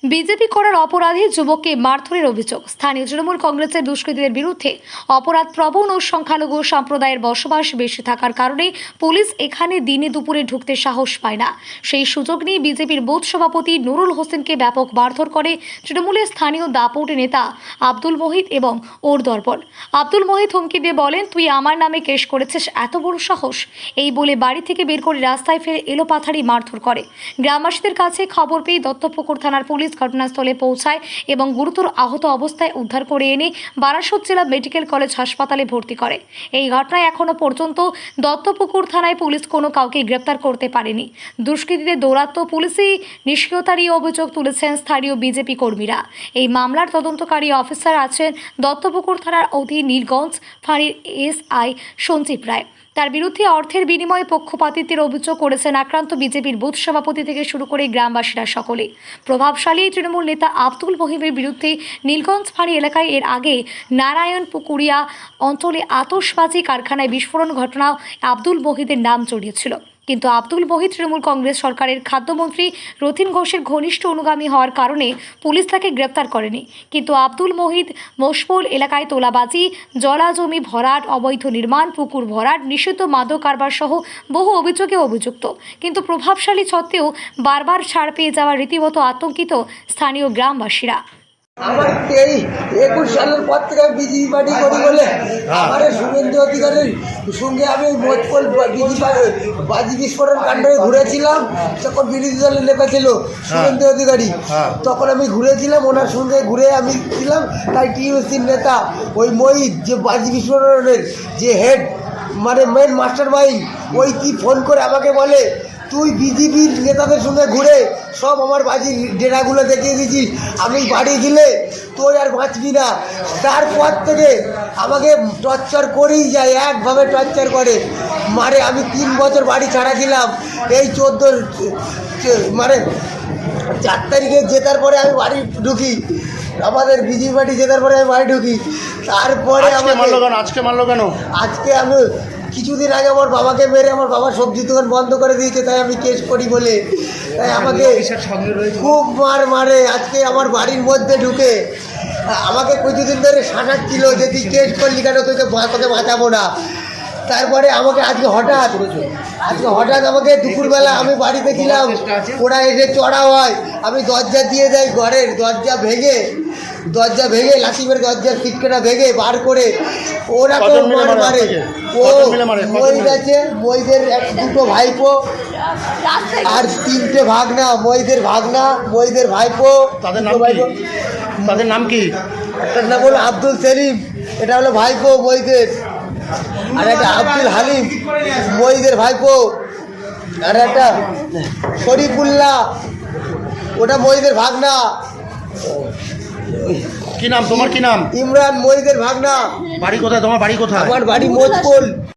BJP করার অপরাধে যুবককে মারধরের অভিযোগ। স্থানীয় তৃণমূল কংগ্রেসের দুষ্কৃতীদের বিরুদ্ধে অপরাধ প্রবণ ও সংখ্যালঘু সম্প্রদায়ের বসবাস বেশি থাকার কারণে পুলিশ এখানে দিনে দুপুরে ঢুকতে সাহস পায় না। সেই সুযোগ নিয়ে বিজেপির বুথ সভাপতি নুরুল হোসেনকে ব্যাপক মারধর করে তৃণমূলের স্থানীয় দাপট নেতা আব্দুল মোহিত এবং ওর দর্পণ। আব্দুল মোহিত হুমকি দিয়ে বলেন, তুই আমার নামে কেস করেছিস, এত বড় সাহস? এই বলে বাড়ি থেকে বের করে রাস্তায় ফেলে এলোপাথারি মারধর করে। গ্রামবাসীদের কাছে খবর পেয়ে দত্তপুকুর থানার পুলিশ ঘটনাস্থলে পৌঁছায় এবং গুরুতর আহত অবস্থায় উদ্ধার করে এনে বারাসত জেলা মেডিকেল কলেজ হাসপাতালে ভর্তি করে। এই ঘটনায় এখনো পর্যন্ত দত্তপুকুর থানায় পুলিশ কোনো কাউকে গ্রেপ্তার করতে পারেনি। দুষ্কৃতীদের দৌরাত্ম্য পুলিশই নিষ্ক্রিয়তারই অভিযোগ তুলেছেন স্থানীয় বিজেপি কর্মীরা। এই মামলার তদন্তকারী অফিসার আছেন দত্তপুকুর থানার অধীন নীলগঞ্জ ফাঁড়ির এসআই সঞ্জীব রায়। তার বিরুদ্ধে অর্থের বিনিময়ে পক্ষপাতিত্বের অভিযোগ করেছেন আক্রান্ত বিজেপির বুথ সভাপতি থেকে শুরু করে গ্রামবাসীরা সকলে। প্রভাবশালী তৃণমূল নেতা আব্দুল মোহিতের বিরুদ্ধে নীলগঞ্জ ফাঁড়ি এলাকায় এর আগে নারায়ণপুকুরিয়া অঞ্চলে আতশবাজি কারখানায় বিস্ফোরণ ঘটনাও আব্দুল মোহিতের নাম জড়িয়েছিল। কিন্তু আব্দুল মোহিত তৃণমূল কংগ্রেস সরকারের খাদ্যমন্ত্রী রথীন ঘোষের ঘনিষ্ঠ অনুগামী হওয়ার কারণে পুলিশ তাকে গ্রেপ্তার করেনি। কিন্তু আব্দুল মোহিত মোশপোল এলাকায় তোলাবাজি, জলাজমি ভরাট, অবৈধ নির্মাণ, পুকুর ভরাট, নিষিদ্ধ মাদক কারবার সহ বহু অভিযোগে অভিযুক্ত। কিন্তু প্রভাবশালী সত্ত্বেও বারবার ছাড় পেয়ে যাওয়ার রীতিমতো আতঙ্কিত স্থানীয় গ্রামবাসীরা। আমার এই 21 সালের পর থেকে বিজেপি পার্টি করি বলে আমার শুভেন্দু অধিকারীর সঙ্গে আমি মোজপল বাজি বিস্ফোরণ কাণ্ডে ঘুরেছিলাম। তখন বিরোধী দলের নেতা ছিল শুভেন্দু অধিকারী, তখন আমি ঘুরেছিলাম, ওনার সঙ্গে ঘুরে আমি ছিলাম। তাই টিউসির নেতা ওই মহিত যে বাজি বিস্ফোরণের যে হেড মানে মেন মাস্টার মাইন্ড, ওই কি ফোন করে আমাকে বলে, তুই বিজেপির নেতাদের সঙ্গে ঘুরে সব আমার বাজির ডেরাগুলো দেখিয়ে দিয়েছিস, আমি বাড়ি দিলে তুই আর বাঁচবি না। তারপর থেকে আমাকে টর্চার করেই যায়, একভাবে টর্চার করে মারে। আমি 3 বছর বাড়ি ছাড়া ছিলাম। এই 14 মানে 4 তারিখে জেতার পরে আমি বাড়ি ঢুকি, আমাদের বিজেপি পার্টি জেতার পরে আমি বাড়ি ঢুকি। তারপরে আজকে মারলো কেন? আজকে আমি কিছুদিন আগে আমার বাবাকে মেরে আমার বাবা সবজি দোকান বন্ধ করে দিয়েছে, তাই আমি কেস করি বলে। তাই আমাকে খুব মারে। আজকে আমার বাড়ির মধ্যে ঢুকে আমাকে কিছুদিন ধরে শাসাচ্ছিল যে তুই কেস করলি কেন, তোকে বাঁচাবো না। তারপরে আমাকে আজকে হঠাৎ আমাকে দুপুরবেলা আমি বাড়িতে ছিলাম, ওরা এসে চড়া হয়, আমি দরজা দিয়ে দেয়, ঘরের দরজা ভেঙে লাঠি মেরে দরজার ছিটকেটা ভেঙে বার করে ওরা তো মারে। ও মহিদ আছে, মহিদের 2টো ভাইপো আর 3টে ভাগনা, মহিদের ভাইপো। তাদের নাম কি? একটার নাম হলো আব্দুল সেলিম, এটা হলো ভাইপো মহিদের। আর একটা আব্দুল হালিম, মহিদের ভাইপো। আর একটা শরীফুল্লাহ, ওটা মহিদের ভাগনা। কি নাম তোমার? কি নাম? ইমরান, মহিদের ভাগনা। বাড়ি কোথায় তোমার? বাড়ি কোথায়? আমার বাড়ি মোজপোল।